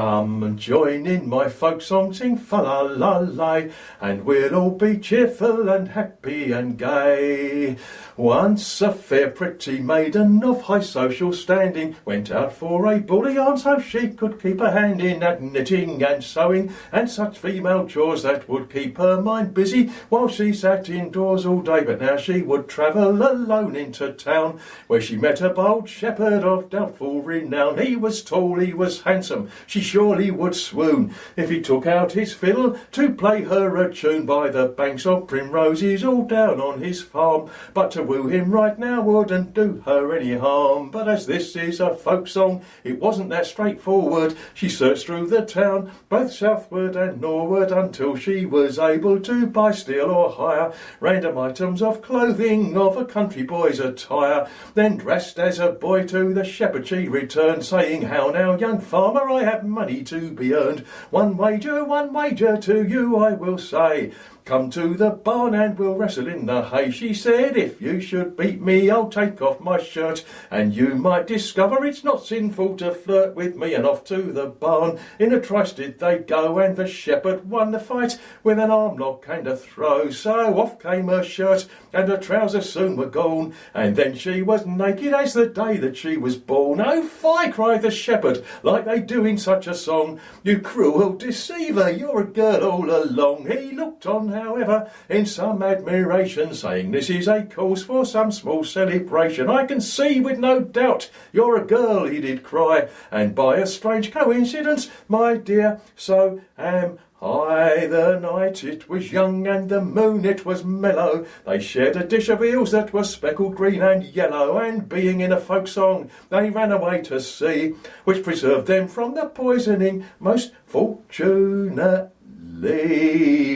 Come and join in my folk song, sing fa-la-la-lay, and we'll all be cheerful and happy and gay. Once a fair pretty maiden of high social standing went out for a ball of yarn so she could keep her hand in at knitting and sewing and such female chores that would keep her mind busy while she sat indoors all day. But now she would travel alone into town, where she met a bold shepherd of doubtful renown. He was tall, he was handsome, she surely would swoon if he took out his fiddle to play her a tune by the banks of primroses all down on his farm. But to woo him right now wouldn't do her any harm. But as this is a folk song, it wasn't that straightforward. She searched through the town, both southward and northward, until she was able to buy, steal or hire random items of clothing of a country boy's attire. Then dressed as a boy to the shepherd she returned, saying, "How now, young farmer, I have money to be earned. One wager to you I will say. Come to the barn and we'll wrestle in the hay." She said, "If you should beat me, I'll take off my shirt, and you might discover it's not sinful to flirt with me." And off to the barn in a trice did they go, and the shepherd won the fight with an arm lock and a throw. So off came her shirt and her trousers soon were gone, and then she was naked as the day that she was born. "Oh fie," cried the shepherd, like they do in such a song, "you cruel deceiver, you're a girl all along." He looked on, however, in some admiration, saying, "This is a cause for some small celebration. I can see with no doubt you're a girl," he did cry, "and by a strange coincidence, my dear, so am I." The night it was young and the moon it was mellow. They shared a dish of eels that was speckled green and yellow, and being in a folk song they ran away to sea, which preserved them from the poisoning most fortunately.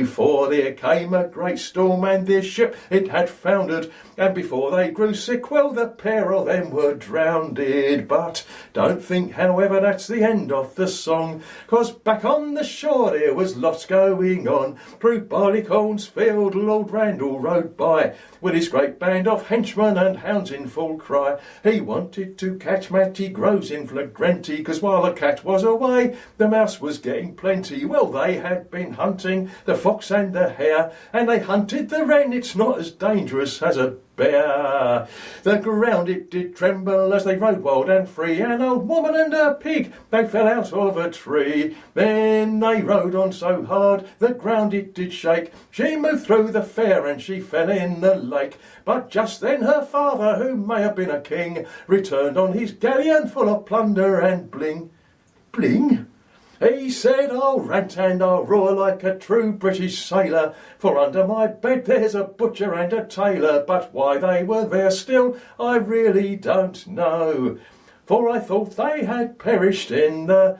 For there came a great storm and their ship it had foundered, and before they grew sick, well, the pair of them were drowned. But don't think, however, that's the end of the song, 'cause back on the shore there was lots going on. Through Barleycorn's field Lord Randall rode by, with his great band of henchmen and hounds in full cry. He wanted to catch Matty Groves in flagrante, 'cause while the cat was away the mouse was getting plenty. Well, they had been hunting the fox and the hare, and they hunted the wren. It's not as dangerous as a bear. The ground it did tremble as they rode wild and free, an old woman and a pig they fell out of a tree. Then they rode on so hard the ground it did shake. She moved through the fair and she fell in the lake. But just then her father, who may have been a king, returned on his galleon full of plunder and bling. Bling? He said, "I'll rant and I'll roar like a true British sailor, for under my bed there's a butcher and a tailor." But why they were there still I really don't know, for I thought they had perished in the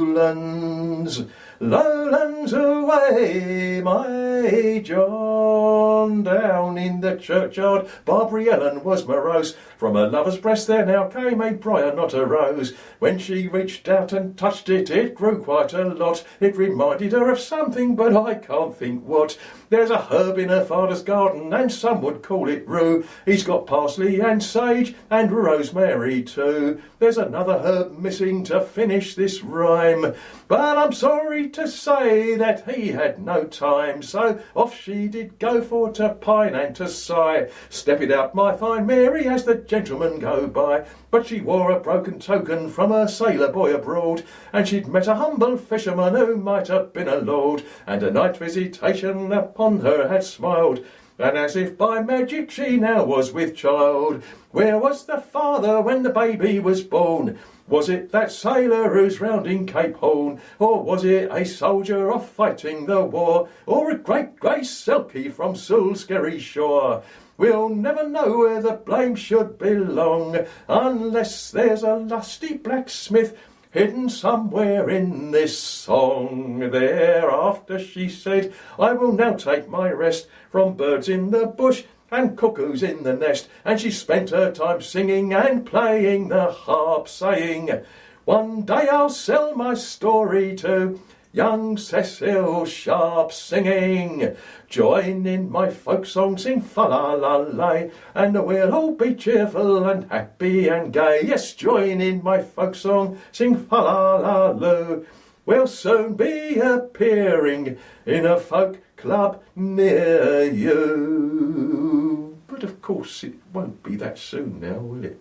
lowlands. Lowlands away, my John. Down in the churchyard Barbary Ellen was morose. From her lover's breast there now came a briar, not a rose. When she reached out and touched it, it grew quite a lot. It reminded her of something, but I can't think what. There's a herb in her father's garden, and some would call it rue. He's got parsley and sage and rosemary too. There's another herb missing to finish this rhyme, but I'm sorry to say that he had no time. So off she did go for to pine and to sigh. "Step it out, my fine Mary, as the gentlemen go by." But she wore a broken token from a sailor boy abroad, and she'd met a humble fisherman who might have been a lord, and a night visitation upon her had smiled, and as if by magic she now was with child. Where was the father when the baby was born? Was it that sailor who's rounding Cape Horn? Or was it a soldier off fighting the war? Or a great grey selkie from Salisbury shore? We'll never know where the blame should belong, unless there's a lusty blacksmith hidden somewhere in this song. Thereafter she said, "I will now take my rest from birds in the bush and cuckoos in the nest." And she spent her time singing and playing the harp, saying, "One day I'll sell my story to young Cecil Sharp singing. Join in my folk song, sing fa-la-la-lay, and we'll all be cheerful and happy and gay. Yes, join in my folk song, sing fa-la-la-loo. We'll soon be appearing in a folk club near you. But of course it won't be that soon now, will it?